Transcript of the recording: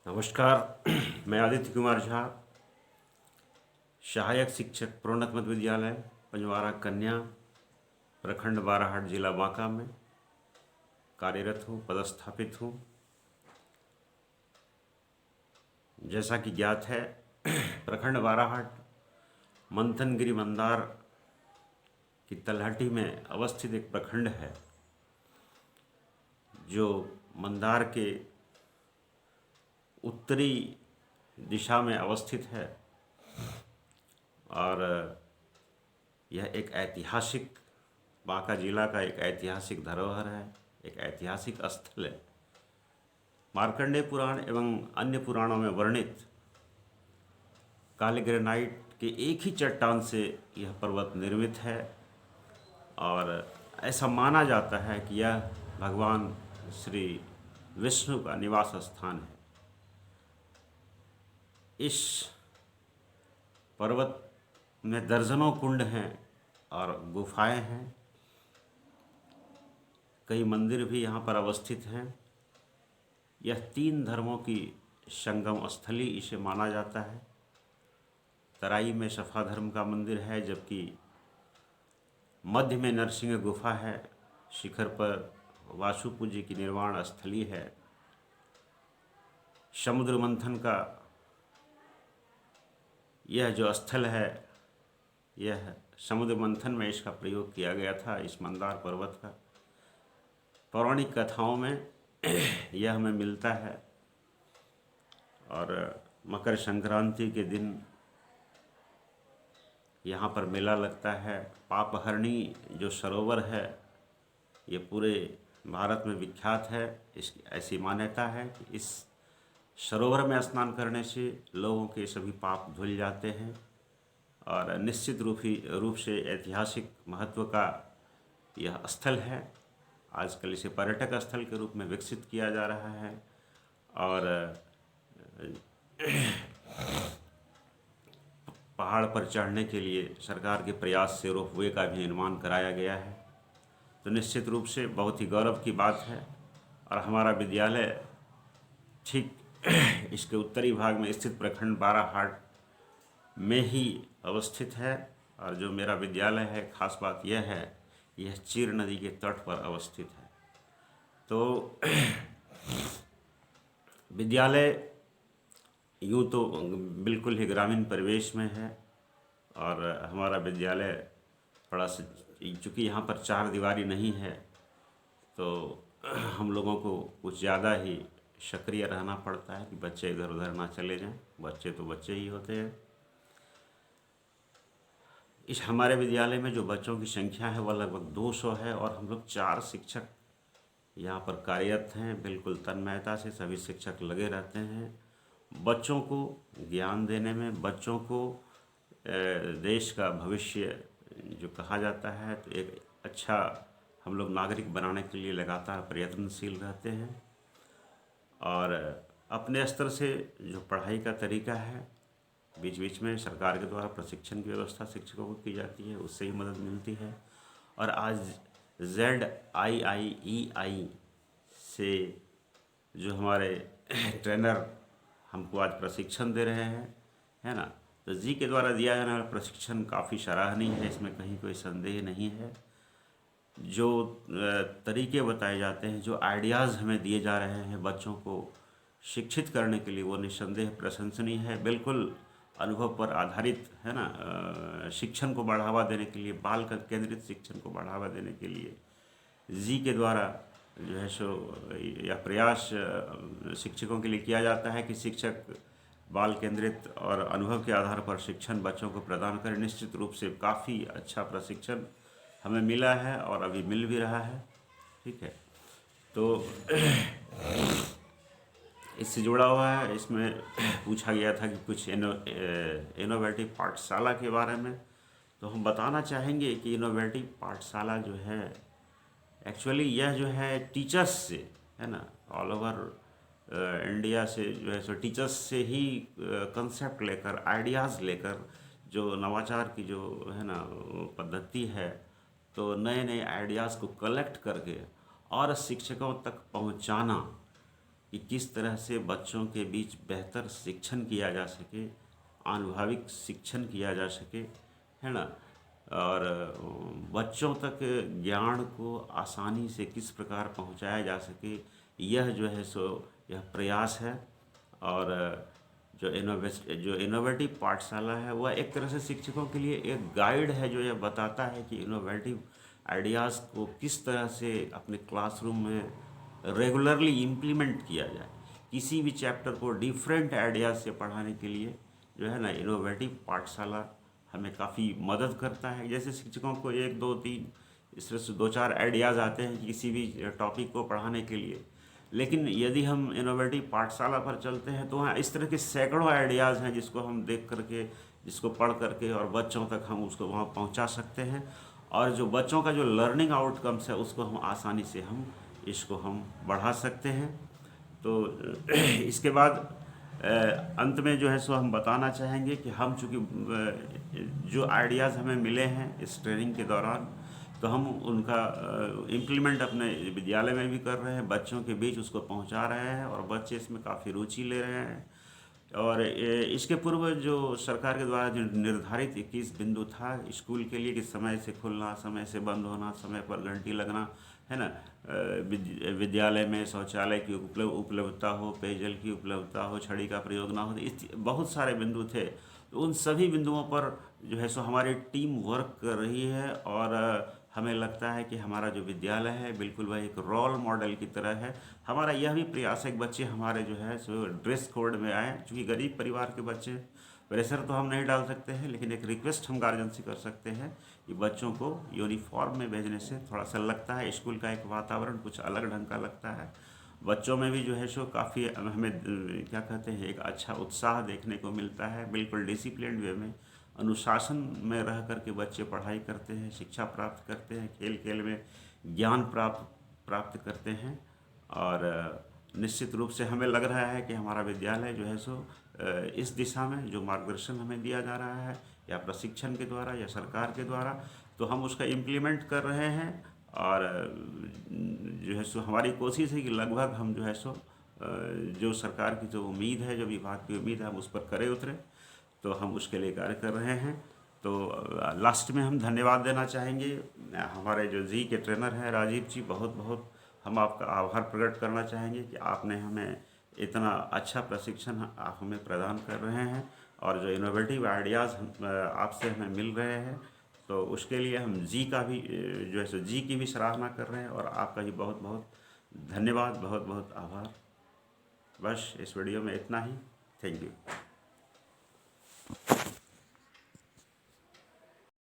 नमस्कार। मैं आदित्य कुमार झा, सहायक शिक्षक प्रोन्नत मध्य विद्यालय पंजवारा कन्या, प्रखंड बाराहाट, जिला बांका में कार्यरत हूँ, पदस्थापित हूँ। जैसा कि ज्ञात है, प्रखंड बाराहाट मंथनगिरी मंदार की तलहटी में अवस्थित एक प्रखंड है, जो मंदार के उत्तरी दिशा में अवस्थित है। और यह एक ऐतिहासिक, बांका जिला का एक ऐतिहासिक धरोहर है, एक ऐतिहासिक स्थल है। मार्कंडेय पुराण एवं अन्य पुराणों में वर्णित काले ग्रेनाइट के एक ही चट्टान से यह पर्वत निर्मित है, और ऐसा माना जाता है कि यह भगवान श्री विष्णु का निवास स्थान है। इस पर्वत में दर्जनों कुंड हैं और गुफाएं हैं, कई मंदिर भी यहाँ पर अवस्थित हैं। यह 3 धर्मों की संगम स्थली इसे माना जाता है। तराई में सफा धर्म का मंदिर है, जबकि मध्य में नरसिंह गुफा है, शिखर पर वासुपूज्य की निर्वाण स्थली है। समुद्र मंथन का यह जो स्थल है, यह समुद्र मंथन में इसका प्रयोग किया गया था, इस मंदार पर्वत का। पौराणिक कथाओं में यह हमें मिलता है। और मकर संक्रांति के दिन यहाँ पर मेला लगता है। पापहरणी जो सरोवर है, ये पूरे भारत में विख्यात है। इसकी ऐसी मान्यता है कि इस सरोवर में स्नान करने से लोगों के सभी पाप धुल जाते हैं। और निश्चित रूप से ऐतिहासिक महत्व का यह स्थल है। आजकल इसे पर्यटक स्थल के रूप में विकसित किया जा रहा है। और पहाड़ पर चढ़ने के लिए सरकार के प्रयास से रोपवे का भी निर्माण कराया गया है। तो निश्चित रूप से बहुत ही गौरव की बात है। और हमारा विद्यालय ठीक इसके उत्तरी भाग में स्थित प्रखंड बाराहाट में ही अवस्थित है। और जो मेरा विद्यालय है, खास बात यह है, यह चीर नदी के तट पर अवस्थित है। तो विद्यालय यूँ तो बिल्कुल ही ग्रामीण परिवेश में है। और हमारा विद्यालय बड़ा, चूँकि यहाँ पर 4 दीवारी नहीं है, तो हम लोगों को कुछ ज़्यादा ही सक्रिय रहना पड़ता है कि बच्चे इधर उधर ना चले जाएं। बच्चे तो बच्चे ही होते हैं। इस हमारे विद्यालय में जो बच्चों की संख्या है वह लगभग 200 है। और हम लोग 4 शिक्षक यहाँ पर कार्यरत हैं। बिल्कुल तन्मयता से सभी शिक्षक लगे रहते हैं बच्चों को ज्ञान देने में। बच्चों को देश का भविष्य जो कहा जाता है, तो एक अच्छा हम लोग नागरिक बनाने के लिए लगातार प्रयत्नशील रहते हैं। और अपने स्तर से जो पढ़ाई का तरीका है, बीच बीच में सरकार के द्वारा प्रशिक्षण की व्यवस्था शिक्षकों को की जाती है, उससे ही मदद मिलती है। और आज ZIIEI से जो हमारे ट्रेनर हमको आज प्रशिक्षण दे रहे हैं, है ना, तो जी के द्वारा दिया जाने वाला प्रशिक्षण काफ़ी सराहनीय है, इसमें कहीं कोई संदेह नहीं है। जो तरीके बताए जाते हैं, जो आइडियाज़ हमें दिए जा रहे हैं बच्चों को शिक्षित करने के लिए, वो निस्संदेह प्रशंसनीय है। बिल्कुल अनुभव पर आधारित है ना। शिक्षण को बढ़ावा देने के लिए, बाल केंद्रित शिक्षण को बढ़ावा देने के लिए जी के द्वारा जो है सो यह प्रयास शिक्षकों के लिए किया जाता है कि शिक्षक बाल केंद्रित और अनुभव के आधार पर शिक्षण बच्चों को प्रदान करें। निश्चित रूप से काफ़ी अच्छा प्रशिक्षण हमें मिला है और अभी मिल भी रहा है। ठीक है, तो इससे जुड़ा हुआ है। इसमें पूछा गया था कि कुछ इनोवेटिव पाठशाला के बारे में, तो हम बताना चाहेंगे कि इनोवेटिव पाठशाला जो है, एक्चुअली यह जो है टीचर्स से, है ना, ऑल ओवर इंडिया से जो है सो टीचर्स से ही कंसेप्ट लेकर, आइडियाज़ लेकर, जो नवाचार की जो है ना पद्धति है, तो नए नए आइडियाज़ को कलेक्ट करके और शिक्षकों तक पहुंचाना, कि किस तरह से बच्चों के बीच बेहतर शिक्षण किया जा सके, आनुभविक शिक्षण किया जा सके, है ना। और बच्चों तक ज्ञान को आसानी से किस प्रकार पहुंचाया जा सके, यह जो है सो यह प्रयास है। और जो इनोवेटिव पाठशाला है वह एक तरह से शिक्षकों के लिए एक गाइड है, जो यह बताता है कि इनोवेटिव आइडियाज़ को किस तरह से अपने क्लासरूम में रेगुलरली इम्प्लीमेंट किया जाए। किसी भी चैप्टर को डिफरेंट आइडियाज़ से पढ़ाने के लिए जो है ना, इनोवेटिव पाठशाला हमें काफ़ी मदद करता है। जैसे शिक्षकों को 1 2 3 इस तरह से 2 4 आइडियाज़ आते हैं किसी भी टॉपिक को पढ़ाने के लिए, लेकिन यदि हम इनोवेटिव पाठशाला पर चलते हैं तो वहाँ इस तरह के सैकड़ों आइडियाज़ हैं जिसको हम देख करके, जिसको पढ़ करके और बच्चों तक हम उसको वहाँ पहुँचा सकते हैं। और जो बच्चों का जो लर्निंग आउटकम्स है उसको हम आसानी से इसको हम बढ़ा सकते हैं। तो इसके बाद अंत में जो है सो हम बताना चाहेंगे कि हम चूँकि जो आइडियाज़ हमें मिले हैं इस ट्रेनिंग के दौरान, तो हम उनका इम्प्लीमेंट अपने विद्यालय में भी कर रहे हैं, बच्चों के बीच उसको पहुंचा रहे हैं और बच्चे इसमें काफ़ी रुचि ले रहे हैं। और इसके पूर्व जो सरकार के द्वारा जो निर्धारित 21 बिंदु था स्कूल के लिए कि समय से खुलना, समय से बंद होना, समय पर घंटी लगना, है ना, विद्यालय में शौचालय की उपलब्धता हो, पेयजल की उपलब्धता हो, छड़ी का प्रयोग ना हो, इस बहुत सारे बिंदु थे। तो उन सभी बिंदुओं पर जो है सो हमारी टीम वर्क कर रही है और हमें लगता है कि हमारा जो विद्यालय है बिल्कुल वह एक रोल मॉडल की तरह है। हमारा यह भी प्रयास है कि बच्चे हमारे जो है सो ड्रेस कोड में आए, क्योंकि गरीब परिवार के बच्चे, प्रेशर तो हम नहीं डाल सकते हैं, लेकिन एक रिक्वेस्ट हम गार्जियन से कर सकते हैं कि बच्चों को यूनिफॉर्म में भेजने से थोड़ा सा लगता है स्कूल का एक वातावरण कुछ अलग ढंग का लगता है। बच्चों में भी जो है सो काफ़ी हमें क्या कहते हैं, एक अच्छा उत्साह देखने को मिलता है। बिल्कुल डिसिप्लिन वे में, अनुशासन में रह कर के बच्चे पढ़ाई करते हैं, शिक्षा प्राप्त करते हैं, खेल खेल में ज्ञान प्राप्त करते हैं। और निश्चित रूप से हमें लग रहा है कि हमारा विद्यालय जो है सो इस दिशा में जो मार्गदर्शन हमें दिया जा रहा है या प्रशिक्षण के द्वारा या सरकार के द्वारा, तो हम उसका इम्प्लीमेंट कर रहे हैं। और जो है सो हमारी कोशिश है कि लगभग हम जो है सो जो सरकार की जो उम्मीद है, जो विभाग की उम्मीद है, हम उस पर खरे उतरें, तो हम उसके लिए कार्य कर रहे हैं। तो लास्ट में हम धन्यवाद देना चाहेंगे हमारे जो जी के ट्रेनर हैं राजीव जी, बहुत बहुत हम आपका आभार प्रकट करना चाहेंगे कि आपने हमें इतना अच्छा प्रशिक्षण आप हमें प्रदान कर रहे हैं और जो इनोवेटिव आइडियाज़ आपसे हमें मिल रहे हैं, तो उसके लिए हम जी का भी जो है सो जी की भी सराहना कर रहे हैं और आपका भी बहुत बहुत धन्यवाद, बहुत बहुत आभार। बस इस वीडियो में इतना ही। Thank you.